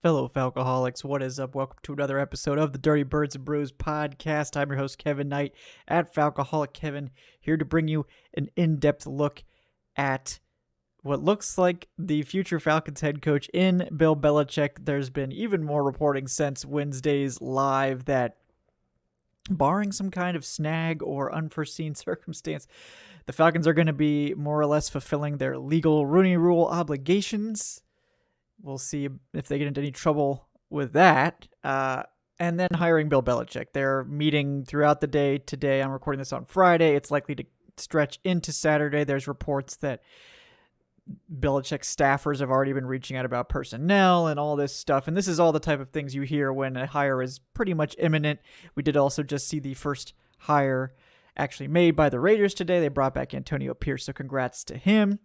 Fellow Falcoholics, what is up? Welcome to another episode of the Dirty Birds and Brews podcast. I'm your host, Kevin Knight, at Falcoholic Kevin, here to bring you an in-depth look at what looks like the future Falcons head coach in Bill Belichick. There's been even more reporting since Wednesday's live that, barring some kind of snag or unforeseen circumstance, the Falcons are going to be more or less fulfilling their legal Rooney Rule obligations. We'll see if they get into any trouble with that. And then hiring Bill Belichick. They're meeting throughout the day today. I'm recording this on Friday. It's likely to stretch into Saturday. There's reports that Belichick's staffers have already been reaching out about personnel and all this stuff. And this is all the type of things you hear when a hire is pretty much imminent. We did also just see the first hire actually made by the Raiders today. They brought back Antonio Pierce, so congrats to him.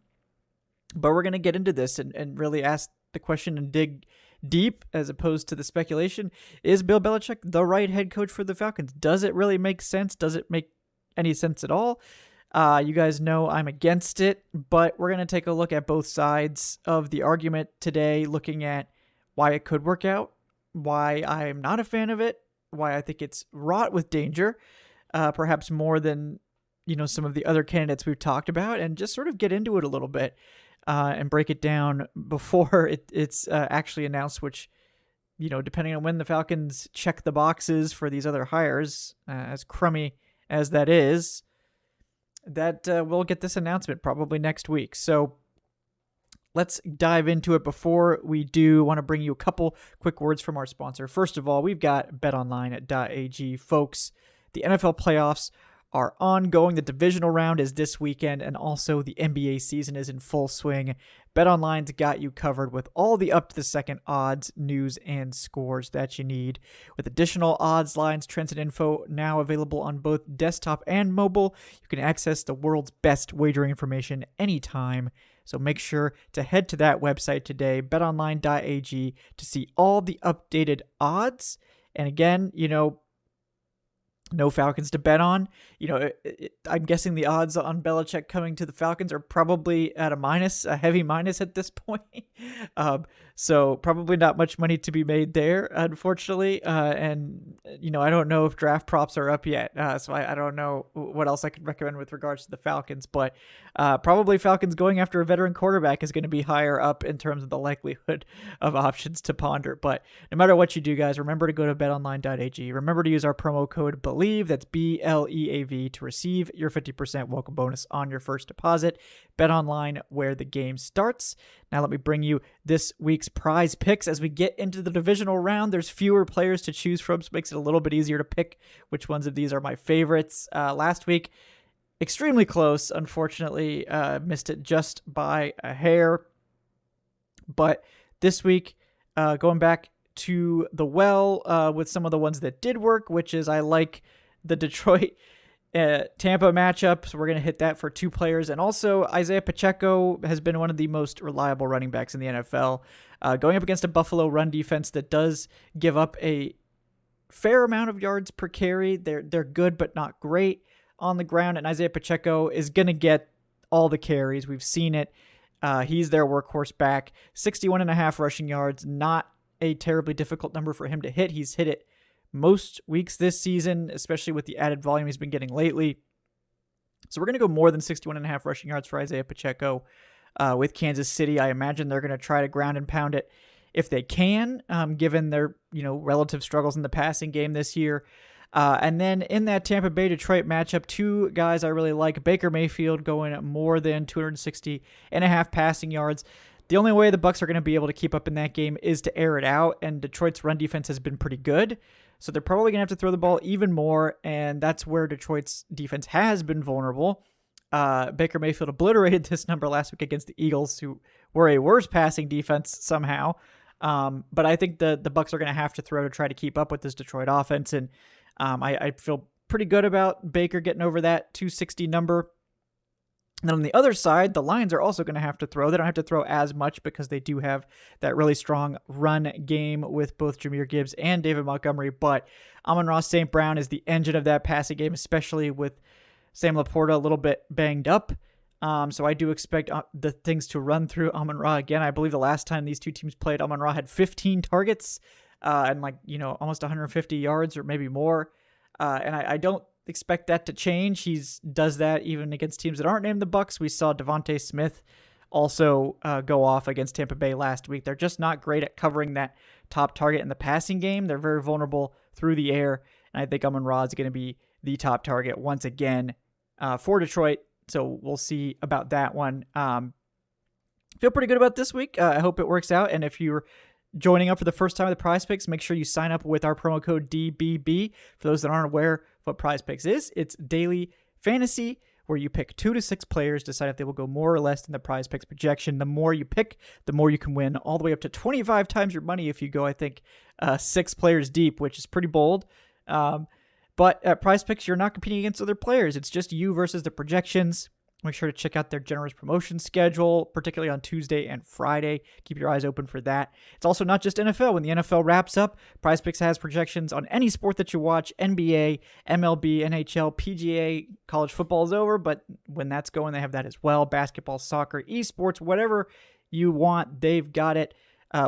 But we're going to get into this and really ask the question and dig deep as opposed to the speculation. Is Bill Belichick the right head coach for the Falcons? Does it really make sense? Does it make any sense at all? You guys know I'm against it, but we're going to take a look at both sides of the argument today, looking at why it could work out, why I'm not a fan of it, why I think it's wrought with danger, perhaps more than some of the other candidates we've talked about, and just sort of get into it a little bit. And break it down before it's actually announced, which, depending on when the Falcons check the boxes for these other hires, as crummy as that is, that we'll get this announcement probably next week. So let's dive into it. Before we do, I want to bring you a couple quick words from our sponsor. First of all, we've got betonline.ag. Folks, the NFL playoffs are ongoing. The divisional round is this weekend, and also the NBA season is in full swing. BetOnline's got you covered with all the up-to-the-second odds, news, and scores that you need. With additional odds, lines, trends, and info now available on both desktop and mobile, you can access the world's best wagering information anytime. So make sure to head to that website today, betonline.ag, to see all the updated odds. And again, no Falcons to bet on. I'm guessing the odds on Belichick coming to the Falcons are probably at a heavy minus at this point. So probably not much money to be made there, unfortunately. And I don't know if draft props are up yet. So I don't know what else I could recommend with regards to the Falcons. But probably Falcons going after a veteran quarterback is going to be higher up in terms of the likelihood of options to ponder. But no matter what you do, guys, remember to go to betonline.ag. Remember to use our promo code BELIEVE, that's BLEAV, to receive your 50% welcome bonus on your first deposit. BetOnline, where the game starts. Now let me bring you this week's prize picks. As we get into the divisional round, there's fewer players to choose from, so it makes it a little bit easier to pick which ones of these are my favorites. Last week, extremely close, unfortunately, missed it just by a hair. But this week, going back to the well with some of the ones that did work, which is I like the Detroit Tampa matchup, so we're going to hit that for two players. And also, Isaiah Pacheco has been one of the most reliable running backs in the NFL. Going up against a Buffalo run defense that does give up a fair amount of yards per carry. They're good, but not great on the ground. And Isaiah Pacheco is going to get all the carries. We've seen it. He's their workhorse back. 61.5 rushing yards, not a terribly difficult number for him to hit. He's hit it most weeks this season, especially with the added volume he's been getting lately. So we're going to go more than 61.5 rushing yards for Isaiah Pacheco with Kansas City. I imagine they're going to try to ground and pound it if they can, given their relative struggles in the passing game this year. And then in that Tampa Bay Detroit matchup, two guys I really like. Baker Mayfield going more than 260.5 passing yards. The only way the Bucs are going to be able to keep up in that game is to air it out, and Detroit's run defense has been pretty good. So they're probably going to have to throw the ball even more, and that's where Detroit's defense has been vulnerable. Baker Mayfield obliterated this number last week against the Eagles, who were a worse passing defense somehow. But I think the Bucs are going to have to throw to try to keep up with this Detroit offense, and I feel pretty good about Baker getting over that 260 number. And then on the other side, the Lions are also going to have to throw. They don't have to throw as much because they do have that really strong run game with both Jahmyr Gibbs and David Montgomery. But Amon-Ra St. Brown is the engine of that passing game, especially with Sam Laporta a little bit banged up. So I do expect the things to run through Amon-Ra again. I believe the last time these two teams played, Amon-Ra had 15 targets and almost 150 yards or maybe more. And I don't expect that to change. He does that even against teams that aren't named the Bucs. We saw Devontae Smith also go off against Tampa Bay last week. They're just not great at covering that top target in the passing game. They're very vulnerable through the air. And I think Amon-Ra is going to be the top target once again for Detroit. So we'll see about that one. Feel pretty good about this week. I hope it works out. And if you're joining up for the first time with the Prize Picks, make sure you sign up with our promo code DBB. For those that aren't aware of what Prize Picks is, it's daily fantasy where you pick 2 to 6 players, decide if they will go more or less than the Prize Picks projection. The more you pick, the more you can win, all the way up to 25 times your money if you go, I think, 6 players deep, which is pretty bold. But at Prize Picks, you're not competing against other players. It's just you versus the projections. Make sure to check out their generous promotion schedule, particularly on Tuesday and Friday. Keep your eyes open for that. It's also not just NFL. When the NFL wraps up, Prize Picks has projections on any sport that you watch: NBA, MLB, NHL, PGA. College football is over, but when that's going, they have that as well. Basketball, soccer, esports, whatever you want, they've got it.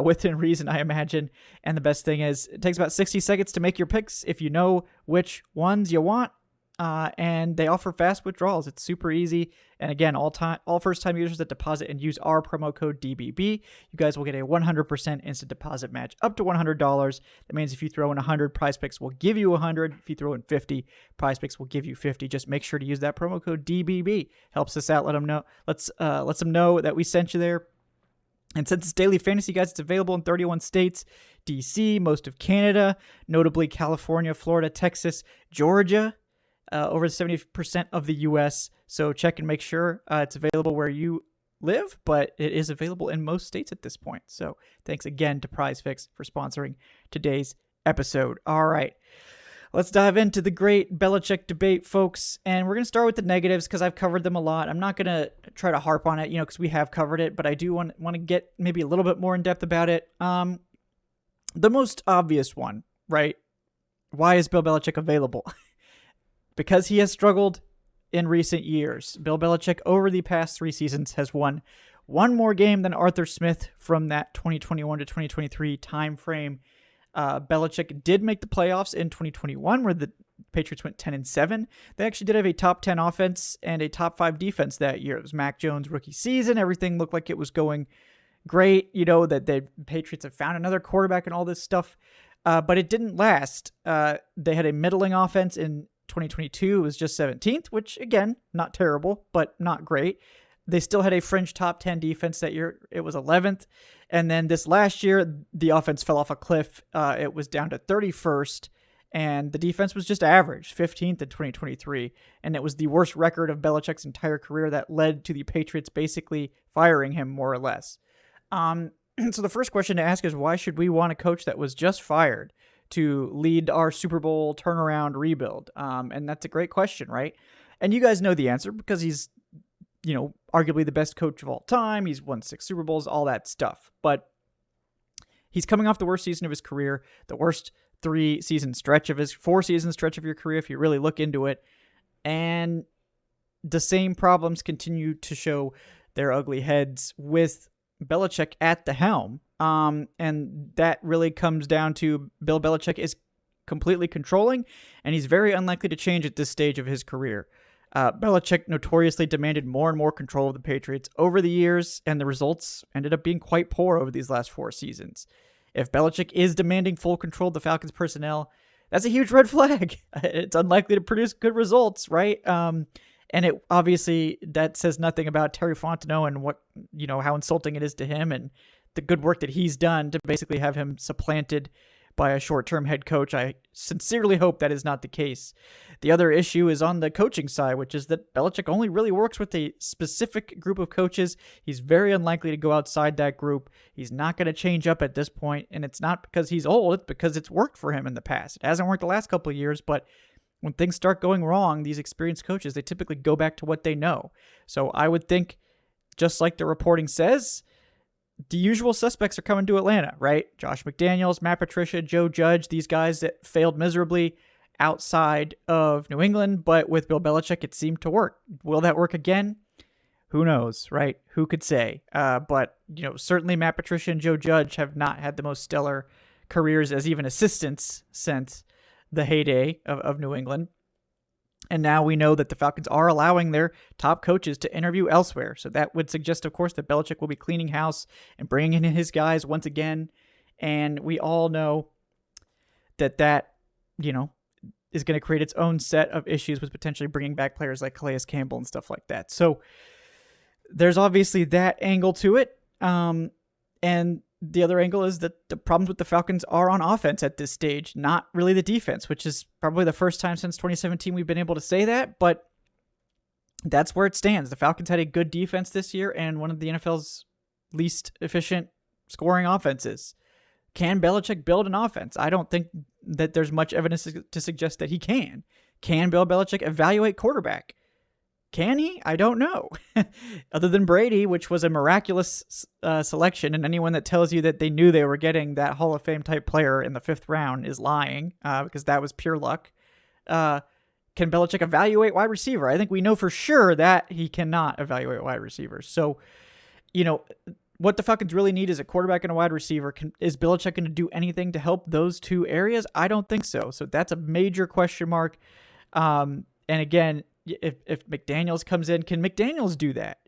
Within reason, I imagine. And the best thing is, it takes about 60 seconds to make your picks if you know which ones you want. And they offer fast withdrawals. It's super easy. And again, all first-time users that deposit and use our promo code DBB, you guys will get a 100% instant deposit match up to $100. That means if you throw in 100, Prize Picks will give you 100. If you throw in 50, Prize Picks will give you 50. Just make sure to use that promo code DBB. Helps us out. Let them know. Let's them know that we sent you there. And since it's daily fantasy, guys, it's available in 31 states, DC, most of Canada, notably California, Florida, Texas, Georgia, over 70% of the U.S. So check and make sure it's available where you live, but it is available in most states at this point. So thanks again to PrizePicks for sponsoring today's episode. All right. Let's dive into the great Belichick debate, folks. And we're going to start with the negatives because I've covered them a lot. I'm not going to try to harp on it, because we have covered it, but I do want to get maybe a little bit more in depth about it. The most obvious one, right? Why is Bill Belichick available? Because he has struggled in recent years. Bill Belichick, over the past 3 seasons, has won one more game than Arthur Smith from that 2021 to 2023 time frame. Belichick did make the playoffs in 2021, where the Patriots went 10-7. They actually did have a top 10 offense and a top 5 defense that year. It was Mac Jones' rookie season. Everything looked like it was going great. That the Patriots have found another quarterback and all this stuff. But it didn't last. They had a middling offense in 2022. It was just 17th, which, again, not terrible, but not great. They still had a fringe top 10 defense that year. It was 11th. And then this last year, the offense fell off a cliff. It was down to 31st. And the defense was just average, 15th in 2023. And it was the worst record of Belichick's entire career that led to the Patriots basically firing him, more or less. So the first question to ask is, why should we want a coach that was just fired to lead our Super Bowl turnaround rebuild? And that's a great question, right? And you guys know the answer because he's, arguably the best coach of all time. He's won 6 Super Bowls, all that stuff. But he's coming off the worst season of his career, the worst 4-season stretch of your career, if you really look into it. And the same problems continue to show their ugly heads with Belichick at the helm. And that really comes down to Bill Belichick is completely controlling, and he's very unlikely to change at this stage of his career. Belichick notoriously demanded more and more control of the Patriots over the years, and the results ended up being quite poor over these last 4 seasons. If Belichick is demanding full control of the Falcons personnel, that's a huge red flag. It's unlikely to produce good results, right? And it obviously, that says nothing about Terry Fontenot and what, how insulting it is to him and the good work that he's done to basically have him supplanted by a short-term head coach. I sincerely hope that is not the case. The other issue is on the coaching side, which is that Belichick only really works with a specific group of coaches. He's very unlikely to go outside that group. He's not going to change up at this point, and it's not because he's old. It's because it's worked for him in the past. It hasn't worked the last couple of years, but when things start going wrong, these experienced coaches, they typically go back to what they know. So I would think, just like the reporting says, the usual suspects are coming to Atlanta, right? Josh McDaniels, Matt Patricia, Joe Judge, these guys that failed miserably outside of New England, but with Bill Belichick, it seemed to work. Will that work again? Who knows, right? Who could say? But, certainly Matt Patricia and Joe Judge have not had the most stellar careers as even assistants since the heyday of New England. And now we know that the Falcons are allowing their top coaches to interview elsewhere. So that would suggest, of course, that Belichick will be cleaning house and bringing in his guys once again. And we all know that is going to create its own set of issues with potentially bringing back players like Calais Campbell and stuff like that. So there's obviously that angle to it. And the other angle is that the problems with the Falcons are on offense at this stage, not really the defense, which is probably the first time since 2017 we've been able to say that, but that's where it stands. The Falcons had a good defense this year and one of the NFL's least efficient scoring offenses. Can Belichick build an offense? I don't think that there's much evidence to suggest that he can. Can Bill Belichick evaluate quarterback? Can he? I don't know. Other than Brady, which was a miraculous selection, and anyone that tells you that they knew they were getting that Hall of Fame type player in the 5th round is lying, because that was pure luck. Can Belichick evaluate wide receiver? I think we know for sure that he cannot evaluate wide receivers. So, what the Falcons really need is a quarterback and a wide receiver. Is Belichick going to do anything to help those two areas? I don't think so. So that's a major question mark. And again, if McDaniels comes in, can McDaniels do that?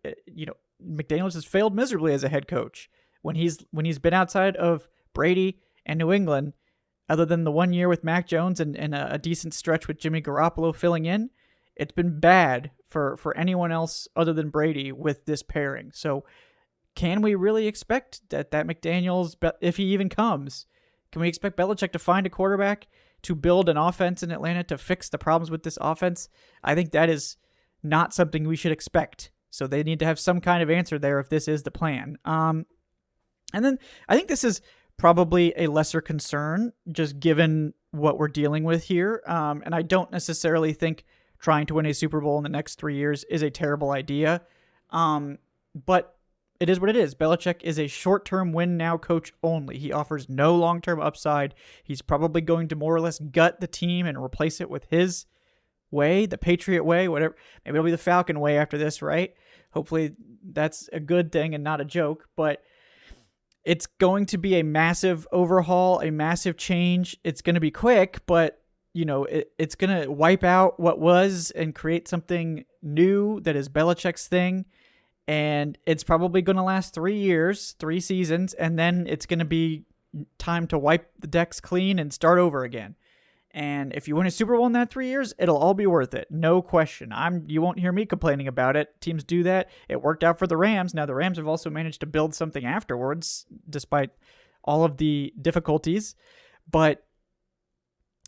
McDaniels has failed miserably as a head coach when he's been outside of Brady and New England, other than the 1 year with Mac Jones and a decent stretch with Jimmy Garoppolo filling in. It's been bad for anyone else other than Brady with this pairing. So can we really expect that McDaniels, if he even comes, can we expect Belichick to find a quarterback to build an offense in Atlanta to fix the problems with this offense? I think that is not something we should expect. So they need to have some kind of answer there if this is the plan. And then I think this is probably a lesser concern, just given what we're dealing with here. And I don't necessarily think trying to win a Super Bowl in the next 3 years is a terrible idea. But it is what it is. Belichick is a short-term win-now coach only. He offers no long-term upside. He's probably going to more or less gut the team and replace it with his way, the Patriot way, whatever. Maybe it'll be the Falcon way after this, right? Hopefully that's a good thing and not a joke. But it's going to be a massive overhaul, a massive change. It's going to be quick, but it's going to wipe out what was and create something new that is Belichick's thing. And it's probably going to last 3 years, 3 seasons, and then it's going to be time to wipe the decks clean and start over again. And if you win a Super Bowl in that 3 years, it'll all be worth it. No question. You won't hear me complaining about it. Teams do that. It worked out for the Rams. Now, the Rams have also managed to build something afterwards, despite all of the difficulties. But,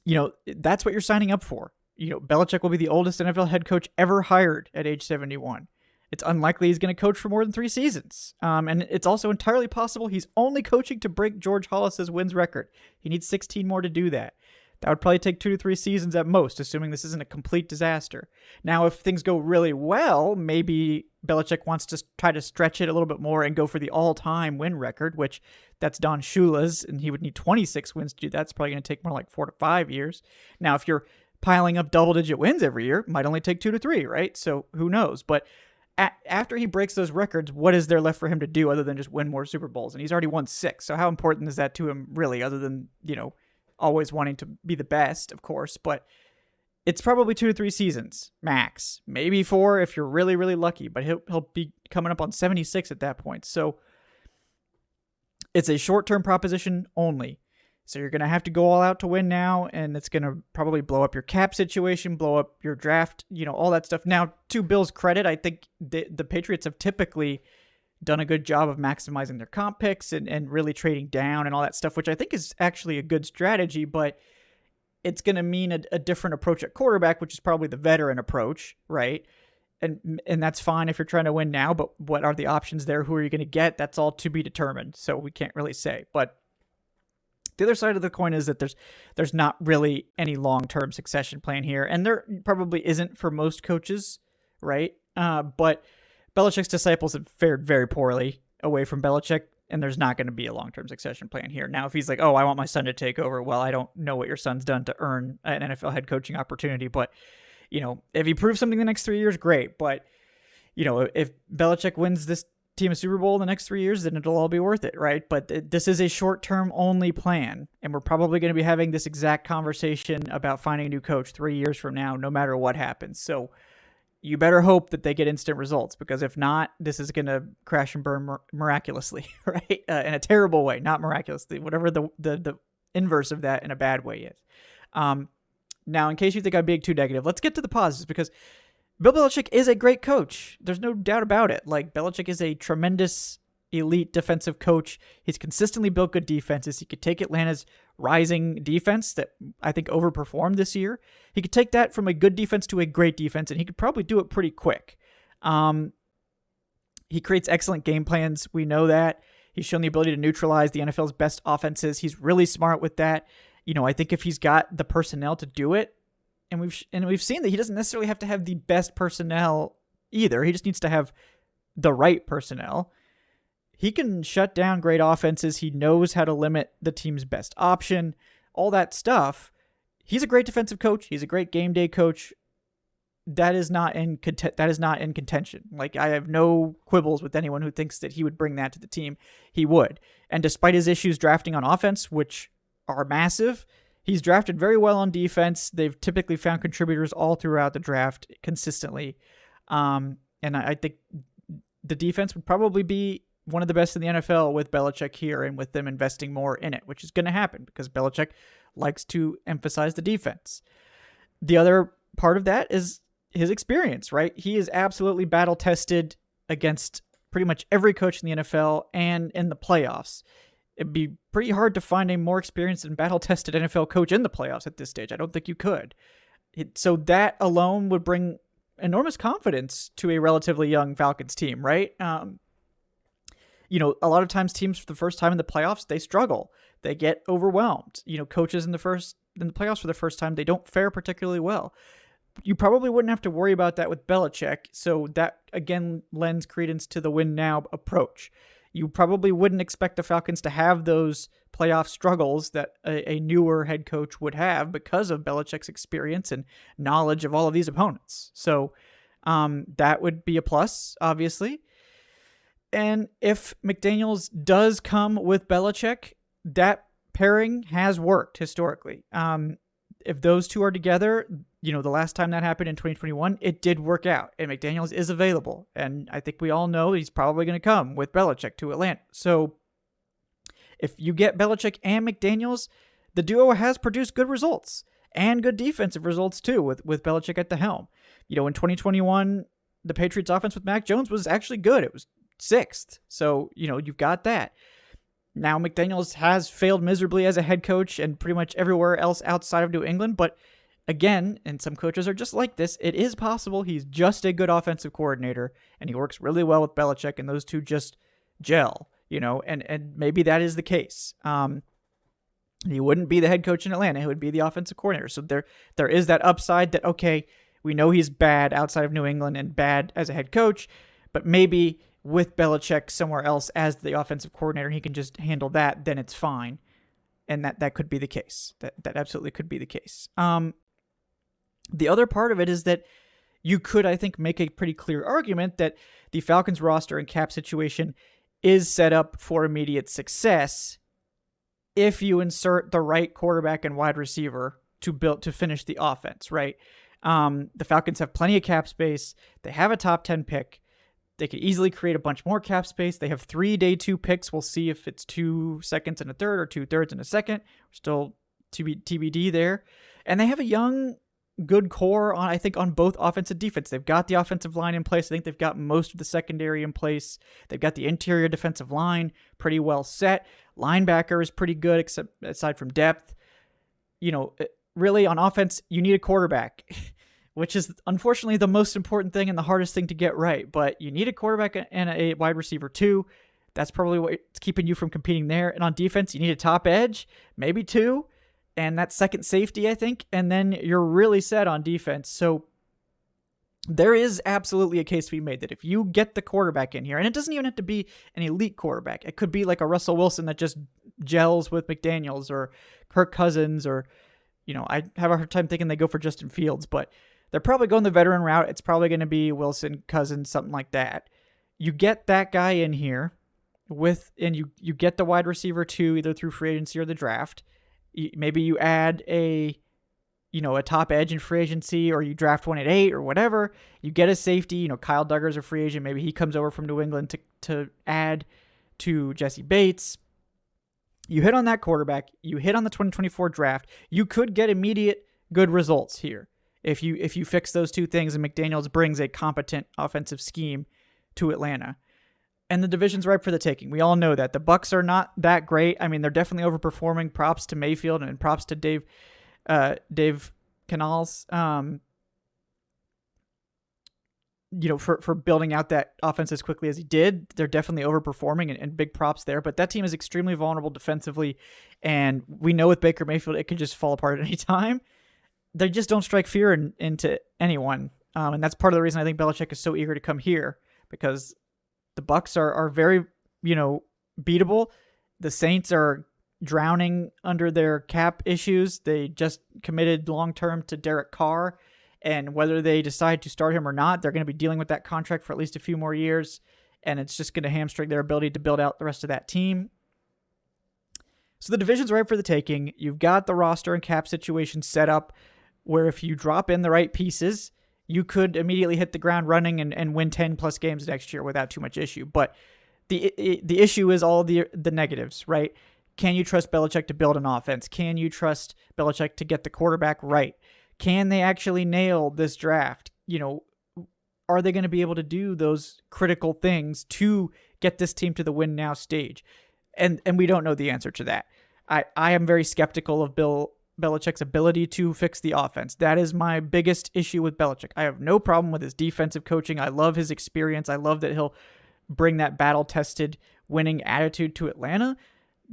that's what you're signing up for. Belichick will be the oldest NFL head coach ever hired at age 71. It's unlikely he's going to coach for more than 3 seasons. And it's also entirely possible he's only coaching to break George Hollis's wins record. He needs 16 more to do that. That would probably take 2 to 3 seasons at most, assuming this isn't a complete disaster. Now, if things go really well, maybe Belichick wants to try to stretch it a little bit more and go for the all-time win record, which that's Don Shula's, and he would need 26 wins to do that. It's probably going to take more like 4 to 5 years. Now, if you're piling up double-digit wins every year, it might only take 2 to 3, right? So who knows? But after he breaks those records, what is there left for him to do other than just win more Super Bowls? And he's already won 6. So how important is that to him, really, other than, always wanting to be the best, of course? But it's probably 2 to 3 seasons, max. Maybe 4 if you're really, really lucky. But he'll be coming up on 76 at that point. So it's a short-term proposition only. So you're going to have to go all out to win now, and it's going to probably blow up your cap situation, blow up your draft, all that stuff. Now, to Bill's credit, I think the Patriots have typically done a good job of maximizing their comp picks and really trading down and all that stuff, which I think is actually a good strategy, but it's going to mean a different approach at quarterback, which is probably the veteran approach, right? And that's fine if you're trying to win now, but what are the options there? Who are you going to get? That's all to be determined, so we can't really say. But the other side of the coin is that there's not really any long-term succession plan here, and there probably isn't for most coaches, right? But Belichick's disciples have fared very poorly away from Belichick, and there's not going to be a long-term succession plan here. Now, if he's like, oh, I want my son to take over, well, I don't know what your son's done to earn an NFL head coaching opportunity, but, if he proves something the next 3 years, great. But, if Belichick wins this team a Super Bowl in the next 3 years, then it'll all be worth it, right? But this is a short-term only plan, and we're probably going to be having this exact conversation about finding a new coach 3 years from now, no matter what happens. So you better hope that they get instant results, because if not, this is going to crash and burn miraculously, right? In a terrible way, not miraculously, whatever the inverse of that in a bad way is. Now, in case you think I'm being too negative, let's get to the positives, because Bill Belichick is a great coach. There's no doubt about it. Like, Belichick is a tremendous elite defensive coach. He's consistently built good defenses. He could take Atlanta's rising defense that I think overperformed this year. He could take that from a good defense to a great defense, and he could probably do it pretty quick. He creates excellent game plans. We know that. He's shown the ability to neutralize the NFL's best offenses. He's really smart with that. I think if he's got the personnel to do it, and we've seen that he doesn't necessarily have to have the best personnel either. He just needs to have the right personnel. He can shut down great offenses. He knows how to limit the team's best option, all that stuff. He's a great defensive coach. He's a great game day coach. That is not in contention. Like, I have no quibbles with anyone who thinks that he would bring that to the team. He would. And despite his issues drafting on offense, which are massive, he's drafted very well on defense. They've typically found contributors all throughout the draft consistently. And I think the defense would probably be one of the best in the NFL with Belichick here, and with them investing more in it, which is going to happen because Belichick likes to emphasize the defense. The other part of that is his experience, right? He is absolutely battle tested against pretty much every coach in the NFL and in the playoffs. It'd be pretty hard to find a more experienced and battle-tested NFL coach in the playoffs at this stage. I don't think you could. So that alone would bring enormous confidence to a relatively young Falcons team, right? A lot of times teams for the first time in the playoffs, they struggle. They get overwhelmed. Coaches in the playoffs for the first time, they don't fare particularly well. You probably wouldn't have to worry about that with Belichick. So that, again, lends credence to the win now approach. You probably wouldn't expect the Falcons to have those playoff struggles that a newer head coach would have because of Belichick's experience and knowledge of all of these opponents. So that would be a plus, obviously. And if McDaniels does come with Belichick, that pairing has worked historically. If those two are together, the last time that happened in 2021, it did work out, and McDaniels is available. And I think we all know he's probably going to come with Belichick to Atlanta. So if you get Belichick and McDaniels, the duo has produced good results and good defensive results too with Belichick at the helm. In 2021, the Patriots offense with Mac Jones was actually good. It was 6th. So, you've got that. Now, McDaniels has failed miserably as a head coach and pretty much everywhere else outside of New England. But again, and some coaches are just like this, it is possible he's just a good offensive coordinator and he works really well with Belichick, and those two just gel, and maybe that is the case. He wouldn't be the head coach in Atlanta. He would be the offensive coordinator. So there is that upside that, okay, we know he's bad outside of New England and bad as a head coach, but maybe with Belichick somewhere else as the offensive coordinator, he can just handle that, then it's fine. And that could be the case. That absolutely could be the case. The other part of it is that you could, I think, make a pretty clear argument that the Falcons roster and cap situation is set up for immediate success if you insert the right quarterback and wide receiver to finish the offense, right? The Falcons have plenty of cap space. They have a top 10 pick. They could easily create a bunch more cap space. They have 3 day 2 picks. We'll see if it's 2 seconds and a third or 2 thirds and a second. We're still TBD there. And they have a young, good core on both offense and defense. They've got the offensive line in place. I think they've got most of the secondary in place. They've got the interior defensive line pretty well set. Linebacker is pretty good, except aside from depth. Really on offense, you need a quarterback. Which is unfortunately the most important thing and the hardest thing to get right. But you need a quarterback and a wide receiver too. That's probably what's keeping you from competing there. And on defense, you need a top edge, maybe 2, and that's second safety, I think. And then you're really set on defense. So there is absolutely a case to be made that if you get the quarterback in here, and it doesn't even have to be an elite quarterback. It could be like a Russell Wilson that just gels with McDaniels or Kirk Cousins or, I have a hard time thinking they go for Justin Fields, but They're probably going the veteran route. It's probably going to be Wilson, Cousins, something like that. You get that guy in here and you get the wide receiver too, either through free agency or the draft. Maybe you add a top edge in free agency, or you draft one at 8 or whatever. You get a safety. Kyle Duggar's a free agent. Maybe he comes over from New England to add to Jesse Bates. You hit on that quarterback. You hit on the 2024 draft. You could get immediate good results here if you fix those two things and McDaniels brings a competent offensive scheme to Atlanta. And the division's ripe for the taking. We all know that. The Bucs are not that great. I mean, they're definitely overperforming. Props to Mayfield and props to Dave Canales, for building out that offense as quickly as he did. They're definitely overperforming and big props there. But that team is extremely vulnerable defensively. And we know with Baker Mayfield, it could just fall apart at any time. They just don't strike fear into anyone. And that's part of the reason I think Belichick is so eager to come here, because the Bucs are very, beatable. The Saints are drowning under their cap issues. They just committed long-term to Derek Carr, and whether they decide to start him or not, they're going to be dealing with that contract for at least a few more years, and it's just going to hamstring their ability to build out the rest of that team. So the division's ripe for the taking. You've got the roster and cap situation set up where if you drop in the right pieces, you could immediately hit the ground running and win 10-plus games next year without too much issue. But the issue is all the negatives, right? Can you trust Belichick to build an offense? Can you trust Belichick to get the quarterback right? Can they actually nail this draft? Are they going to be able to do those critical things to get this team to the win now stage? And we don't know the answer to that. I am very skeptical of Bill Belichick's ability to fix the offense. That is my biggest issue with Belichick. I have no problem with his defensive coaching. I love his experience. I love that he'll bring that battle-tested winning attitude to Atlanta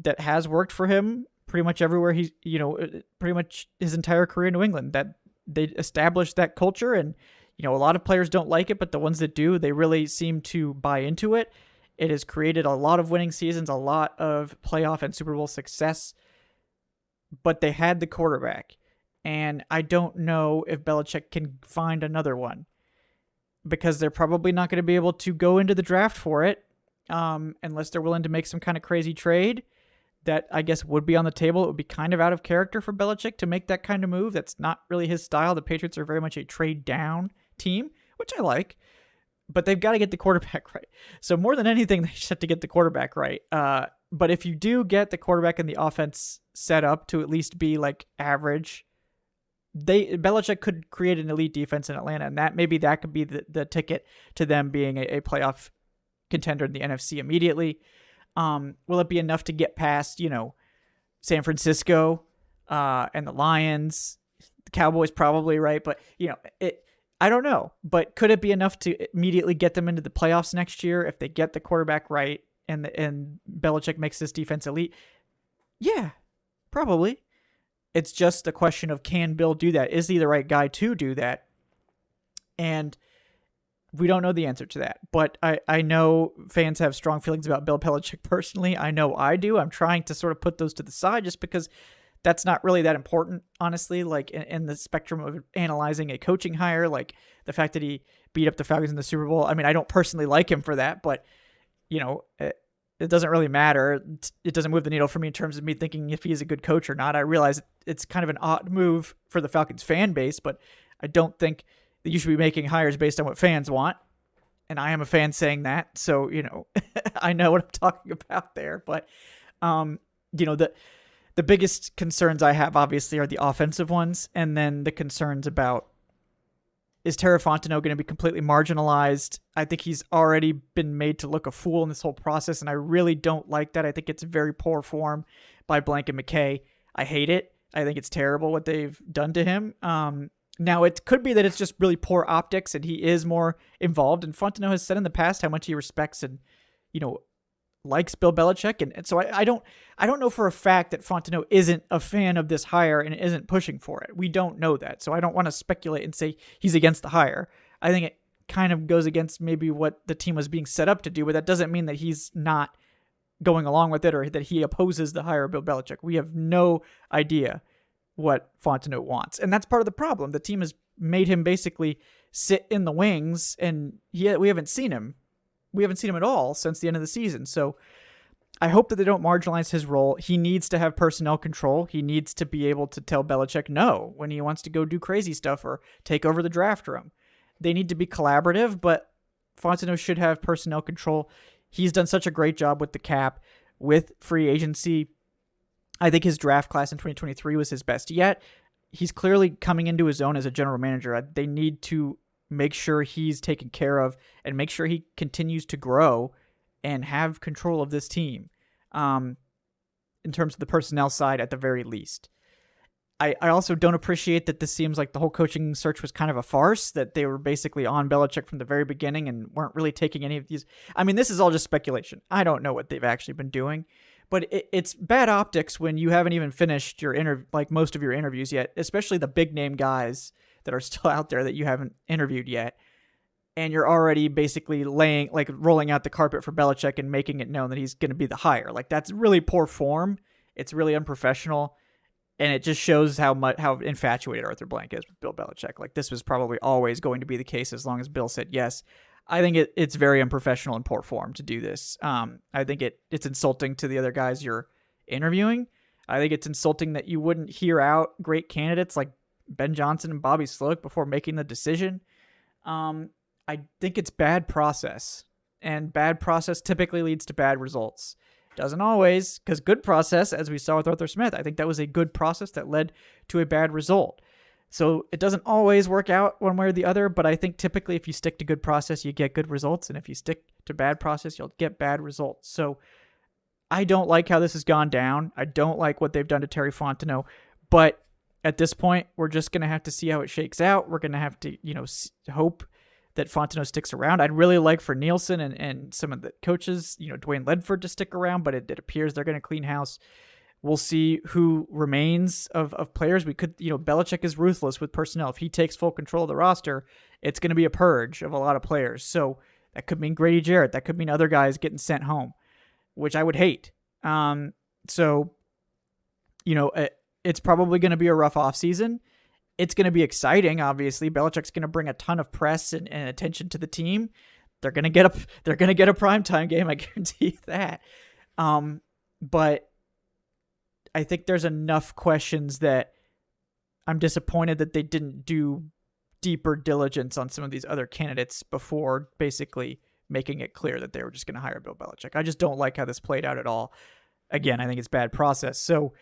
that has worked for him pretty much everywhere he's, pretty much his entire career in New England, that they established that culture. And, a lot of players don't like it, but the ones that do, they really seem to buy into it. It has created a lot of winning seasons, a lot of playoff and Super Bowl success, but they had the quarterback. And I don't know if Belichick can find another one, because they're probably not going to be able to go into the draft for it unless they're willing to make some kind of crazy trade that I guess would be on the table. It would be kind of out of character for Belichick to make that kind of move. That's not really his style. The Patriots are very much a trade down team, which I like, but they've got to get the quarterback right. So more than anything, they just have to get the quarterback right. But if you do get the quarterback and the offense set up to at least be like average, Belichick could create an elite defense in Atlanta, and that could be the ticket to them being a playoff contender in the NFC immediately. Will it be enough to get past, San Francisco and the Lions? The Cowboys probably, right? But, I don't know. But could it be enough to immediately get them into the playoffs next year if they get the quarterback right and Belichick makes this defense elite? Yeah, probably. It's just a question of, can Bill do that? Is he the right guy to do that? And we don't know the answer to that. But I know fans have strong feelings about Bill Belichick personally. I know I do. I'm trying to sort of put those to the side just because that's not really that important, honestly, like in the spectrum of analyzing a coaching hire, like the fact that he beat up the Falcons in the Super Bowl. I mean, I don't personally like him for that, but, it doesn't really matter. It doesn't move the needle for me in terms of me thinking if he is a good coach or not. I realize it's kind of an odd move for the Falcons fan base, but I don't think that you should be making hires based on what fans want. And I am a fan saying that. So, I know what I'm talking about there. But, the biggest concerns I have obviously are the offensive ones. And then the concerns about, is Terra Fontenot going to be completely marginalized? I think he's already been made to look a fool in this whole process, and I really don't like that. I think it's very poor form by Blank and McKay. I hate it. I think it's terrible what they've done to him. Now, it could be that it's just really poor optics, and he is more involved. And Fontenot has said in the past how much he respects and, likes Bill Belichick. And so I don't know for a fact that Fontenot isn't a fan of this hire and isn't pushing for it. We don't know that. So I don't want to speculate and say he's against the hire. I think it kind of goes against maybe what the team was being set up to do, but that doesn't mean that he's not going along with it or that he opposes the hire of Bill Belichick. We have no idea what Fontenot wants. And that's part of the problem. The team is made him basically sit in the wings, and we haven't seen him. We haven't seen him at all since the end of the season. So I hope that they don't marginalize his role. He needs to have personnel control. He needs to be able to tell Belichick no when he wants to go do crazy stuff or take over the draft room. They need to be collaborative, but Fontenot should have personnel control. He's done such a great job with the cap, with free agency. I think his draft class in 2023 was his best yet. He's clearly coming into his own as a general manager. They need to make sure he's taken care of and make sure he continues to grow and have control of this team in terms of the personnel side at the very least. I also don't appreciate that this seems like the whole coaching search was kind of a farce, that they were basically on Belichick from the very beginning and weren't really taking any of these. I mean, this is all just speculation. I don't know what they've actually been doing, but it's bad optics when you haven't even finished your most of your interviews yet, especially the big name guys that are still out there that you haven't interviewed yet. And you're already basically rolling out the carpet for Belichick and making it known that he's going to be the hire. Like, that's really poor form. It's really unprofessional. And it just shows how infatuated Arthur Blank is with Bill Belichick. Like, this was probably always going to be the case as long as Bill said yes. I think it's very unprofessional and poor form to do this. I think it's insulting to the other guys you're interviewing. I think it's insulting that you wouldn't hear out great candidates like Ben Johnson and Bobby Sloak before making the decision. I think it's bad process, and bad process typically leads to bad results. Doesn't always, because good process, as we saw with Arthur Smith, I think that was a good process that led to a bad result. So it doesn't always work out one way or the other, but I think typically if you stick to good process, you get good results, and if you stick to bad process, you'll get bad results. So I don't like how this has gone down. I don't like what they've done to Terry Fontenot, but at this point, we're just going to have to see how it shakes out. We're going to have to, hope that Fontenot sticks around. I'd really like for Nielsen and some of the coaches, Dwayne Ledford to stick around, but it appears they're going to clean house. We'll see who remains of players. We could, Belichick is ruthless with personnel. If he takes full control of the roster, it's going to be a purge of a lot of players. So that could mean Grady Jarrett. That could mean other guys getting sent home, which I would hate. It's probably going to be a rough offseason. It's going to be exciting, obviously. Belichick's going to bring a ton of press and attention to the team. They're going to get a primetime game, I guarantee that. But I think there's enough questions that I'm disappointed that they didn't do deeper diligence on some of these other candidates before basically making it clear that they were just going to hire Bill Belichick. I just don't like how this played out at all. Again, I think it's bad process. So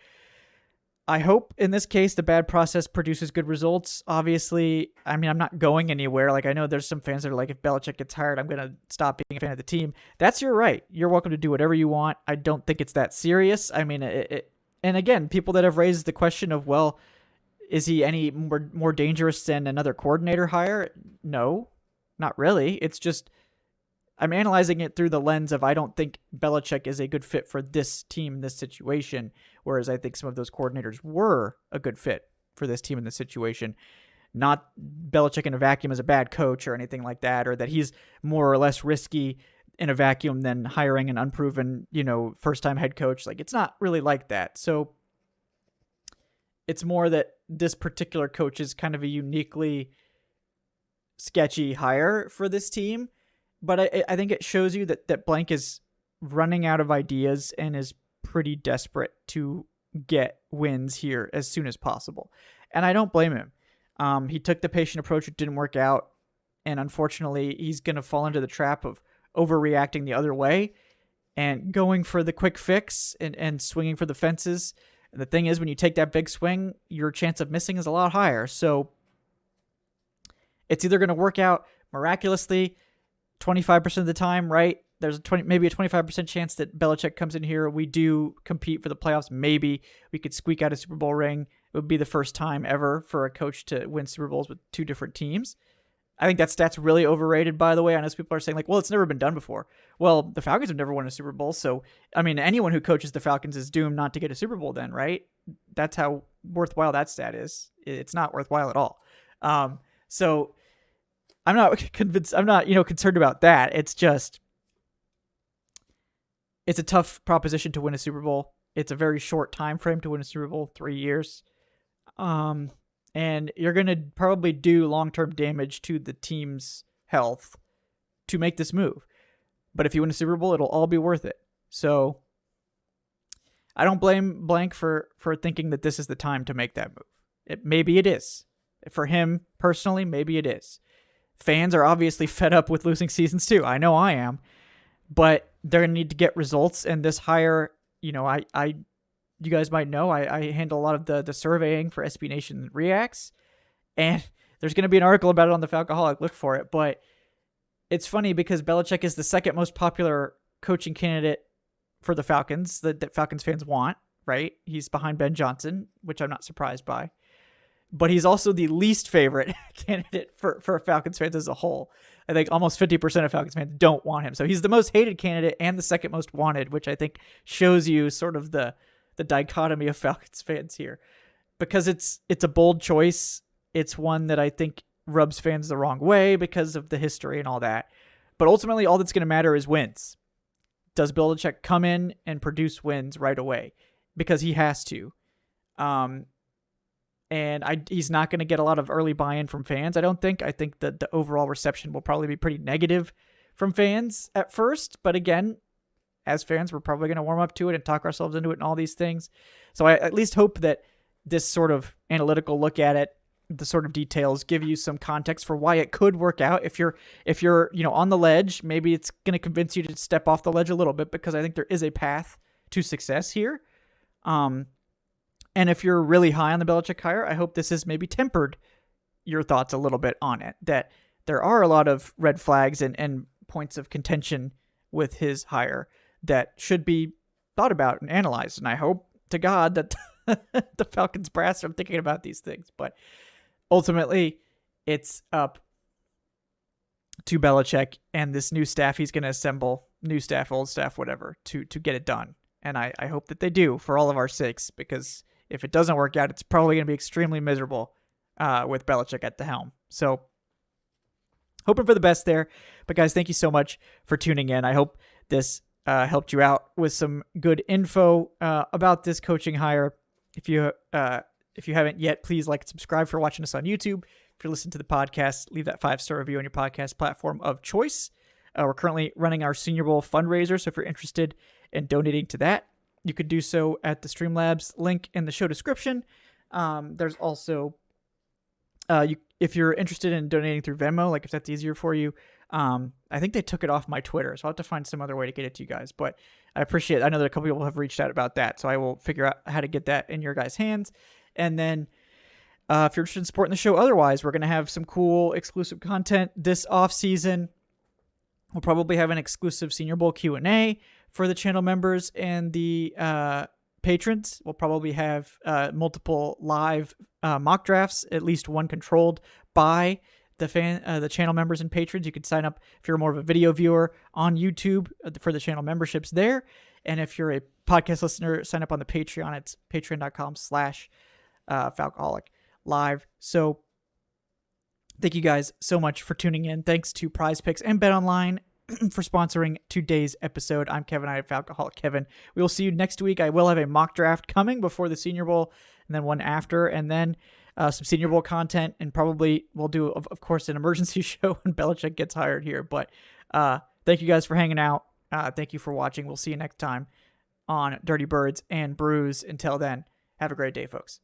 I hope in this case the bad process produces good results. Obviously, I mean, I'm not going anywhere. Like, I know there's some fans that are like, if Belichick gets hired, I'm going to stop being a fan of the team. That's your right. You're welcome to do whatever you want. I don't think it's that serious. I mean, and again, people that have raised the question of, well, is he any more dangerous than another coordinator hire? No, not really. It's just, I'm analyzing it through the lens of, I don't think Belichick is a good fit for this team in this situation, whereas I think some of those coordinators were a good fit for this team in this situation. Not Belichick in a vacuum as a bad coach or anything like that, or that he's more or less risky in a vacuum than hiring an unproven, first-time head coach. Like, it's not really like that. So it's more that this particular coach is kind of a uniquely sketchy hire for this team. But I think it shows you that Blank is running out of ideas and is pretty desperate to get wins here as soon as possible. And I don't blame him. He took the patient approach. It didn't work out. And unfortunately, he's going to fall into the trap of overreacting the other way and going for the quick fix and swinging for the fences. And the thing is, when you take that big swing, your chance of missing is a lot higher. So it's either going to work out miraculously 25% of the time, right? There's maybe a 25% chance that Belichick comes in here. We do compete for the playoffs. Maybe we could squeak out a Super Bowl ring. It would be the first time ever for a coach to win Super Bowls with two different teams. I think that stat's really overrated, by the way. I know people are saying, like, well, it's never been done before. Well, the Falcons have never won a Super Bowl. So, I mean, anyone who coaches the Falcons is doomed not to get a Super Bowl then, right? That's how worthwhile that stat is. It's not worthwhile at all. So I'm not convinced. I'm not, concerned about that. It's just, it's a tough proposition to win a Super Bowl. It's a very short time frame to win a Super Bowl, 3 years. And you're going to probably do long-term damage to the team's health to make this move. But if you win a Super Bowl, it'll all be worth it. So I don't blame Blank for thinking that this is the time to make that move. Maybe it is. For him personally, maybe it is. Fans are obviously fed up with losing seasons too. I know I am. But they're going to need to get results. And this hire, you guys might know, I handle a lot of the surveying for SB Nation Reacts. And there's going to be an article about it on the Falcoholic. Look for it. But it's funny because Belichick is the second most popular coaching candidate for the Falcons that Falcons fans want, right? He's behind Ben Johnson, which I'm not surprised by. But he's also the least favorite candidate for Falcons fans as a whole. I think almost 50% of Falcons fans don't want him. So he's the most hated candidate and the second most wanted, which I think shows you sort of the dichotomy of Falcons fans here. Because it's a bold choice. It's one that I think rubs fans the wrong way because of the history and all that. But ultimately, all that's going to matter is wins. Does Belichick come in and produce wins right away? Because he has to. And he's not going to get a lot of early buy-in from fans, I don't think. I think that the overall reception will probably be pretty negative from fans at first. But again, as fans, we're probably going to warm up to it and talk ourselves into it and all these things. So I at least hope that this sort of analytical look at it, the sort of details, give you some context for why it could work out. If you're on the ledge, maybe it's going to convince you to step off the ledge a little bit, because I think there is a path to success here. And if you're really high on the Belichick hire, I hope this has maybe tempered your thoughts a little bit on it, that there are a lot of red flags and points of contention with his hire that should be thought about and analyzed. And I hope to God that the Falcons brass are thinking about these things. But ultimately, it's up to Belichick and this new staff he's going to assemble, new staff, old staff, whatever, to get it done. And I hope that they do, for all of our sakes, because if it doesn't work out, it's probably going to be extremely miserable with Belichick at the helm. So hoping for the best there. But guys, thank you so much for tuning in. I hope this helped you out with some good info about this coaching hire. If you haven't yet, please like and subscribe. For watching us on YouTube, if you're listening to the podcast, leave that 5-star review on your podcast platform of choice. We're currently running our Senior Bowl fundraiser, so if you're interested in donating to that, you could do so at the Streamlabs link in the show description. There's also, if you're interested in donating through Venmo, like if that's easier for you, I think they took it off my Twitter, so I'll have to find some other way to get it to you guys. But I appreciate it. I know that a couple people have reached out about that, so I will figure out how to get that in your guys' hands. And then if you're interested in supporting the show otherwise, we're going to have some cool exclusive content this off season. We'll probably have an exclusive Senior Bowl Q&A for the channel members and the patrons. We'll probably have multiple live mock drafts, at least one controlled by the channel members and patrons. You can sign up if you're more of a video viewer on YouTube for the channel memberships there. And if you're a podcast listener, sign up on the Patreon. It's patreon.com/Falcoholic Live. So thank you guys so much for tuning in. Thanks to Prize Picks and BetOnline for sponsoring today's episode. I'm Kevin. I have Falcoholic Kevin. We will see you next week. I will have a mock draft coming before the Senior Bowl, and then one after, and then some Senior Bowl content, and probably we'll do, of course, an emergency show when Belichick gets hired here. But thank you guys for hanging out. Thank you for watching. We'll see you next time on Dirty Birds and Brews. Until then, have a great day, folks.